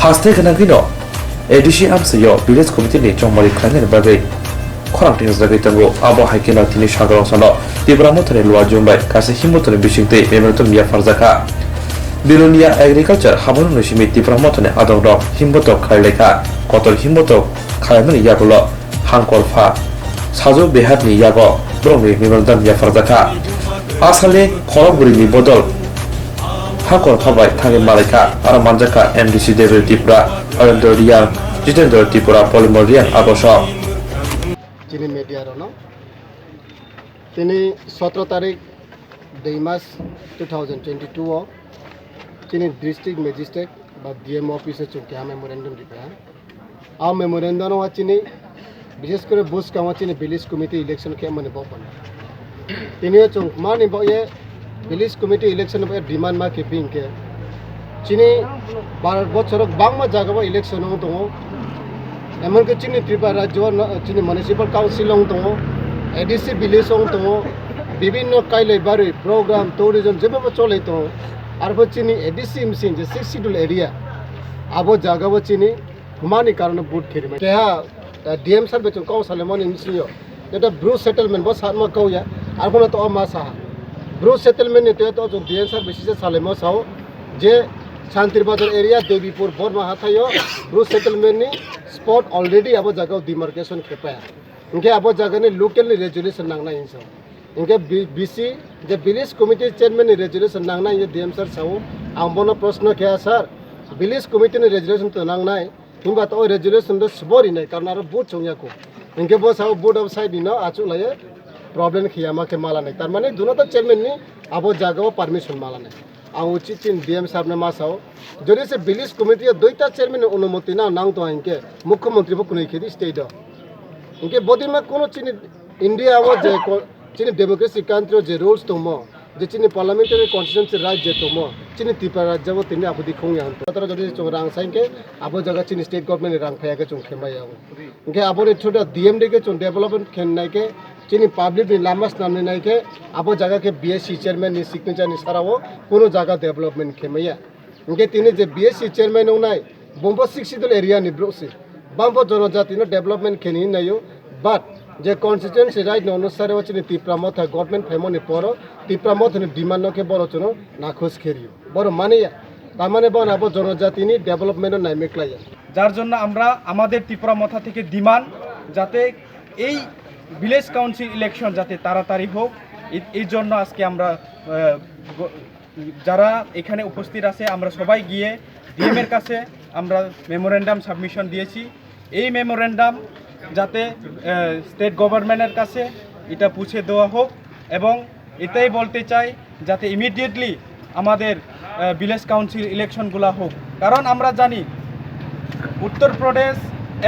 Hashtag Nagino, Edishi Amsayo, Village Committee, John Marie Clan Bagwi, Quantum Zagatango, Abo Hikino Tini Shagarosano, Tibramotan Luajumbai, Kasi Himoton Bishing Day, Emerton Mia Farzaka. Beloniabo Agriculture, Hamon Nishimi, Tibramotan Adoro, Himboto Kaileka, Kotor Himboto, Kaiman Yagulo, Hankolfa, Sazo Behatni Yago, Bromi, Emerton Mia Farzaka. Asale, Koroburi Bodol. Hakor Habai, Thani Malika, Aramanjaka, MDC Devil Tipura, Arendorian, Jitendor Tipura, Polymorian, Abosha. Chini media no. Tini 17 तारीख 2 मार्च 2022 Chini district magistrate বা DM office চুকে memorandum দিবা আ memorandum ও চিনি বিশেষ করে bush কামা চিনি village committee election কে মানে বপন তিনি চুক মানি বয়ে ভিলেজ কমিটি ইলেকশন এ ডিমান্ড মা কিপিং কে চিনি 12 বছর বাংমা জায়গা ইলেকশন দङ এমন কে চিনি ত্রিপুরা রাজ্য চিনি মিউনিসিপাল কাউন্সিল দङ এডিসি ভিলেজ দङ বিভিন্ন কাইলে বাড়ি প্রোগ্রাম ট্যুরিজম যেভাবে চলে তো আর চিনি এডিসি মিশিং যে 6 শিডিউল এরিয়া আবো জায়গা চিনি হুমানি কারণে বুট খেরি কেহা ডিএম সার বেচুন কাউন্সিল মনি মিশিও এটা ব্রু সেটেলমেন্ট বস হাতমা কওয়া আর কোন তো মা সাহা ব্রু সেটেলমেন্ট তে তো ডিএম সার বেশি যে সালেমো সাও যে শান্তির বাজার এরিয়া দেবীপুর বর্মা হাথায়ও ব্রু সেটেলমেন্ট নি স্পট অলরেডি আবো জায়গা ডিমার্কেশন খেপায়া ইনকে আবো জায়গা নি লোকাল নি রেজুলেশন নাংনা ইনসো इनके बीसी जे विलेज कमिटी चेयरमैन नि रेजुलेशन नांगना ये डीएम सर साउ आंबनो प्रश्न क्या सर विलेज कमिटी नि रेजुलेशन तो नांगनाय हिंबा तो रेजुलेशन दो सबोरि नै कारण आरो बुट चंया को इनके बस साउ बोर्ड ऑफ साइड न आचु लाये प्रॉब्लम खियामा के माला नै तार माने दुनो तो चेयरमैन नि आबो जागाव परमिशन माला नै आ उचित चिन डीएम साहब ने मासाओ जदि से विलेज कमिटी दुईटा चेयरमैन अनुमति ना नांग तो इनके मुख्यमंत्री को कुनै खेदी स्टेट इनके बॉडी में कोनो चिन इंडिया वो जे चिनी डेमोक्रेसी कंट्री जे रूल्स तो मो जे चिनी पार्लियामेंटरी कॉन्स्टिट्यूएंसी राइट जे तो मो चिनी त्रिपुरा राज्य वो तिने आपु दिखोंगे हम ततर जदि चोरांग साइके आबो जगह चिनी स्टेट गवर्नमेंट रांग फाया के चों खेमाय आबो इनके आबो रे छोटा डीएमडी के चों डेवलपमेंट खेन नाय के चिनी पब्लिक नि लामास नाम नाय के आबो जगह के बीएससी चेयरमैन नि सिग्नेचर नि सारावो कोनो जगह डेवलपमेंट खेमैया इनके तिने जे बीएससी चेयरमैन उनाय बम्बो 6 शिडियूल एरिया नि ब्रोसी बम्बो जनजाति न डेवलपमेंट खेनि नायो बट जे कॉन्स्टिट्यूएंसी राइट अनुसार वचने त्रिपुरा मथ गवर्नमेंट फेमोनि परो त्रिपुरा मथ डिमांड के बरो चनो नाखोस खेरियो बरो मानिया तार माने बानाबो जनजाति नि डेवलपमेंट नाइमेक्लाया যার জন্য আমরা আমাদের ত্রিপুরা মথা থেকে ডিমান্ড যাতে এই ভিলেজ কাউন্সিল ইলেকশন যাতে তাড়াতাড়ি হোক এই জন্য আজকে আমরা যারা এখানে উপস্থিত আছে আমরা সবাই গিয়ে ডিএম এর কাছে আমরা মেমোরেন্ডাম সাবমিশন দিয়েছি এই মেমোরেন্ডাম যাতে স্টেট গভর্নমেন্টের কাছে এটা পুছে দেওয়া হোক এবং এটাই বলতে চাই যাতে ইমিডিয়েটলি আমাদের ভিলেজ কাউন্সিল ইলেকশনগুলো হোক কারণ আমরা জানি উত্তরপ্রদেশ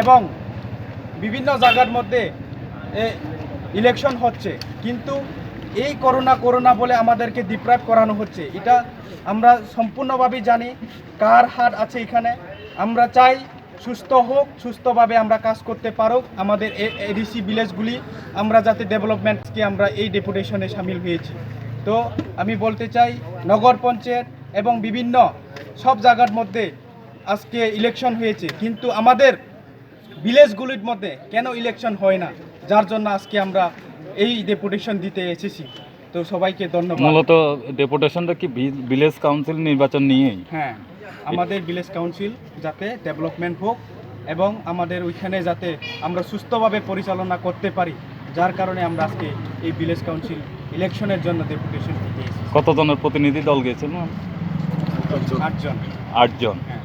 এবং বিভিন্ন জায়গার মধ্যে ইলেকশন হচ্ছে কিন্তু এই করোনা বলে আমাদেরকে ডিপ্রাইভ করানো হচ্ছে এটা আমরা সম্পূর্ণভাবে জানি কার হাত আছে এখানে আমরা চাই সুস্থ হোক সুস্থভাবে আমরা কাজ করতে পারো আমাদের এডিসি ভিলেজগুলি আমরা যাতে ডেভেলপমেন্টকে আমরা এই ডেপুটেশনে শামিল হয়েছি তো আমি বলতে চাই নগর পঞ্চায়েত এবং বিভিন্ন সব জায়গার মধ্যে আজকে ইলেকশন হয়েছে কিন্তু আমাদের ভিলেজগুলির মধ্যে কেন ইলেকশন হয় না যার জন্য আজকে আমরা এই ডেপুটেশন দিতে এসেছি তো সবাইকে ধন্যবাদ মূলত ডেপুটেশনটা কি ভিলেজ কাউন্সিল নির্বাচন নিয়েই হ্যাঁ আমাদের ভিলেজ কাউন্সিল যাতে ডেভেলপমেন্ট হোক এবং আমাদের ওইখানে যাতে আমরা সুস্থভাবে পরিচালনা করতে পারি যার কারণে আমরা আজকে এই ভিলেজ কাউন্সিল ইলেকশনের জন্য ডেপুটেশন দিতে এসেছি কতজনের প্রতিনিধি দল গিয়েছিল 8 জন হ্যাঁ